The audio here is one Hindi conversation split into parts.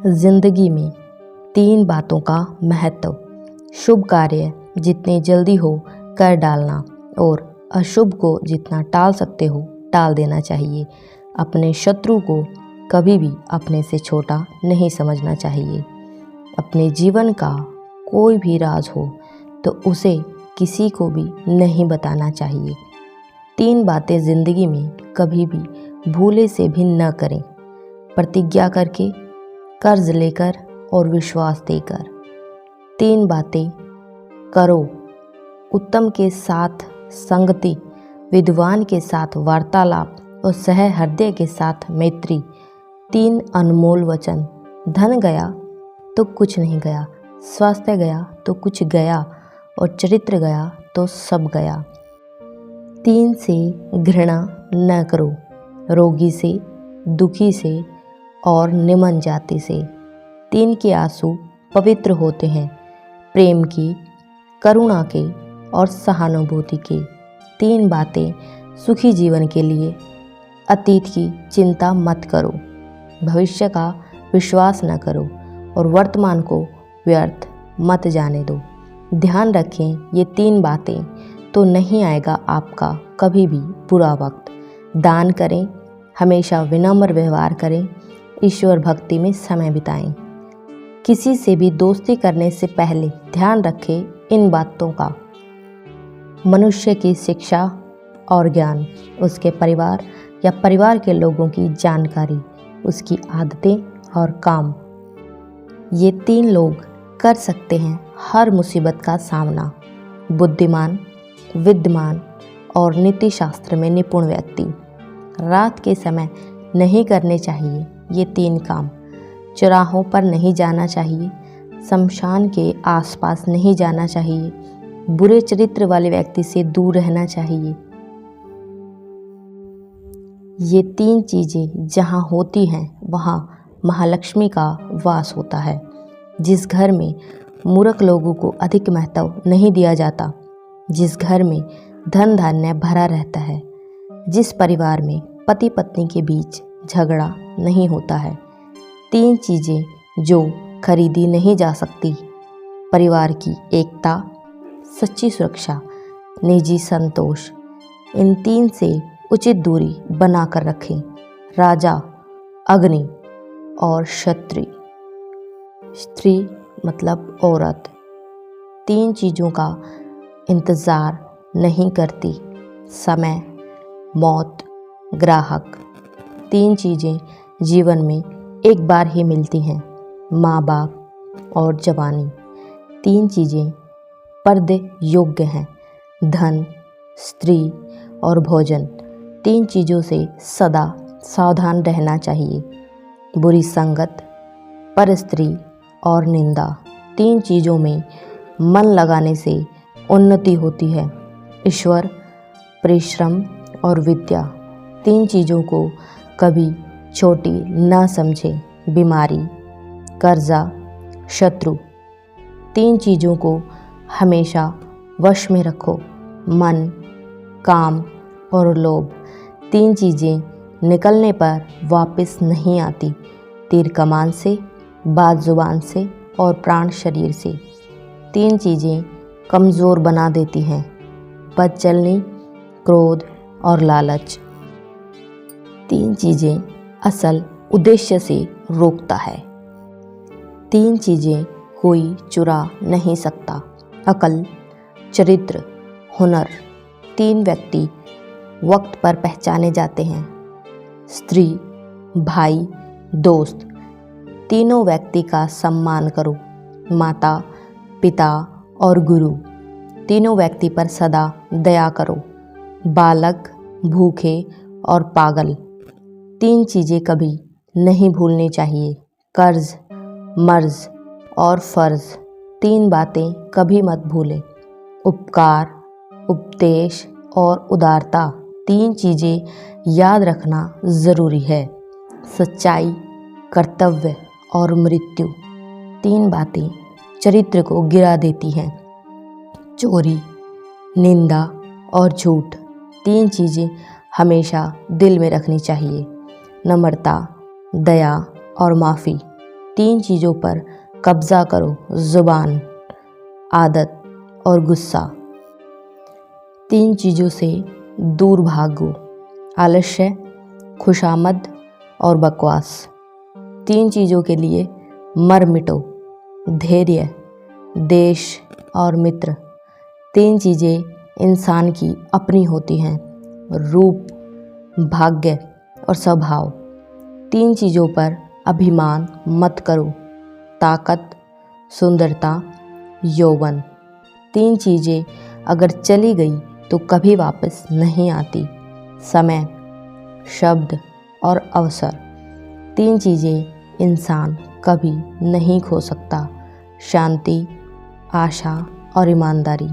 जिंदगी में 3 बातों का महत्व। शुभ कार्य जितने जल्दी हो कर डालना और अशुभ को जितना टाल सकते हो टाल देना चाहिए। अपने शत्रु को कभी भी अपने से छोटा नहीं समझना चाहिए। अपने जीवन का कोई भी राज हो तो उसे किसी को भी नहीं बताना चाहिए। 3 बातें ज़िंदगी में कभी भी भूले से भी न करें। प्रतिज्ञा करके, कर्ज लेकर और विश्वास देकर। 3 बातें करो। उत्तम के साथ संगति, विद्वान के साथ वार्तालाप और सहृदय के साथ मैत्री। 3 अनमोल वचन। धन गया तो कुछ नहीं गया, स्वास्थ्य गया तो कुछ गया और चरित्र गया तो सब गया। 3 से घृणा न करो। रोगी से, दुखी से और निमन जाति से। 3 के आंसू पवित्र होते हैं। प्रेम की, करुणा के और सहानुभूति के। 3 बातें सुखी जीवन के लिए। अतीत की चिंता मत करो, भविष्य का विश्वास न करो और वर्तमान को व्यर्थ मत जाने दो। ध्यान रखें, ये 3 बातें तो नहीं आएगा आपका कभी भी बुरा वक्त। दान करें, हमेशा विनम्र व्यवहार करें, ईश्वर भक्ति में समय बिताएं। किसी से भी दोस्ती करने से पहले ध्यान रखें इन बातों का। मनुष्य की शिक्षा और ज्ञान, उसके परिवार या परिवार के लोगों की जानकारी, उसकी आदतें और काम। ये 3 लोग कर सकते हैं हर मुसीबत का सामना। बुद्धिमान, विद्वान और नीति शास्त्र में निपुण व्यक्ति। रात के समय नहीं करने चाहिए ये 3 काम। चौराहों पर नहीं जाना चाहिए, शमशान के आसपास नहीं जाना चाहिए, बुरे चरित्र वाले व्यक्ति से दूर रहना चाहिए। ये 3 चीज़ें जहाँ होती हैं वहाँ महालक्ष्मी का वास होता है। जिस घर में मूर्ख लोगों को अधिक महत्व नहीं दिया जाता, जिस घर में धन धान्य भरा रहता है, जिस परिवार में पति पत्नी के बीच झगड़ा नहीं होता है। 3 चीज़ें जो खरीदी नहीं जा सकती। परिवार की एकता, सच्ची सुरक्षा, निजी संतोष। इन 3 से उचित दूरी बनाकर रखें। राजा, अग्नि और क्षत्रिय। स्त्री मतलब औरत 3 चीज़ों का इंतज़ार नहीं करती। समय, मौत, ग्राहक। 3 चीज़ें जीवन में एक बार ही मिलती हैं। माँ बाप और जवानी। 3 चीज़ें पर्दे योग्य हैं। धन, स्त्री और भोजन। 3 चीज़ों से सदा सावधान रहना चाहिए। बुरी संगत, परस्त्री और निंदा। 3 चीज़ों में मन लगाने से उन्नति होती है। ईश्वर, परिश्रम और विद्या। 3 चीज़ों को कभी छोटी ना समझें। बीमारी, कर्जा, शत्रु। 3 चीज़ों को हमेशा वश में रखो। मन, काम और लोभ। 3 चीज़ें निकलने पर वापस नहीं आती। तीर कमान से, बात जुबान से और प्राण शरीर से। 3 चीज़ें कमज़ोर बना देती हैं। बदचलनी, क्रोध और लालच। 3 चीज़ें असल उद्देश्य से रोकता है। 3 चीज़ें कोई चुरा नहीं सकता। अकल, चरित्र, हुनर। 3 व्यक्ति वक्त पर पहचाने जाते हैं। स्त्री, भाई, दोस्त। तीनों व्यक्ति का सम्मान करो। माता, पिता और गुरु। तीनों व्यक्ति पर सदा दया करो। बालक, भूखे और पागल। 3 चीज़ें कभी नहीं भूलनी चाहिए। कर्ज, मर्ज और फ़र्ज। 3 बातें कभी मत भूलें। उपकार, उपदेश और उदारता। 3 चीज़ें याद रखना ज़रूरी है। सच्चाई, कर्तव्य और मृत्यु। 3 बातें चरित्र को गिरा देती हैं। चोरी, निंदा और झूठ। 3 चीज़ें हमेशा दिल में रखनी चाहिए। नम्रता, दया और माफ़ी। 3 चीज़ों पर कब्ज़ा करो, ज़ुबान, आदत और गुस्सा। 3 चीज़ों से दूर भागो, आलस्य, खुशामद और बकवास। 3 चीज़ों के लिए मर मिटो, धैर्य, देश और मित्र। 3 चीज़ें इंसान की अपनी होती हैं, रूप, भाग्य और स्वभाव। 3 चीज़ों पर अभिमान मत करो, ताकत, सुंदरता, यौवन। 3 चीज़ें अगर चली गई तो कभी वापस नहीं आती, समय, शब्द और अवसर। 3 चीज़ें इंसान कभी नहीं खो सकता, शांति, आशा और ईमानदारी।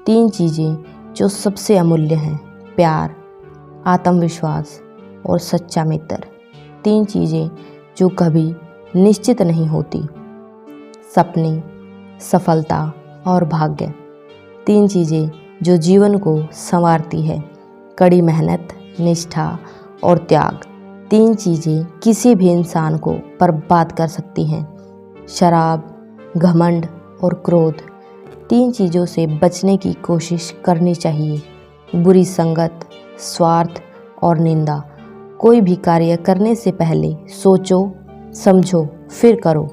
3 चीज़ें जो सबसे अमूल्य हैं, प्यार, आत्मविश्वास और सच्चा मित्र। 3 चीज़ें जो कभी निश्चित नहीं होती, सपने, सफलता और भाग्य। 3 चीज़ें जो जीवन को संवारती है, कड़ी मेहनत, निष्ठा और त्याग। 3 चीज़ें किसी भी इंसान को बर्बाद कर सकती हैं, शराब, घमंड और क्रोध। 3 चीज़ों से बचने की कोशिश करनी चाहिए, बुरी संगत, स्वार्थ और निंदा। कोई भी कार्य करने से पहले सोचो, समझो, फिर करो।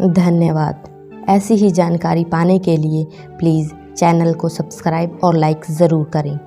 धन्यवाद। ऐसी ही जानकारी पाने के लिए प्लीज़ चैनल को सब्सक्राइब और लाइक ज़रूर करें।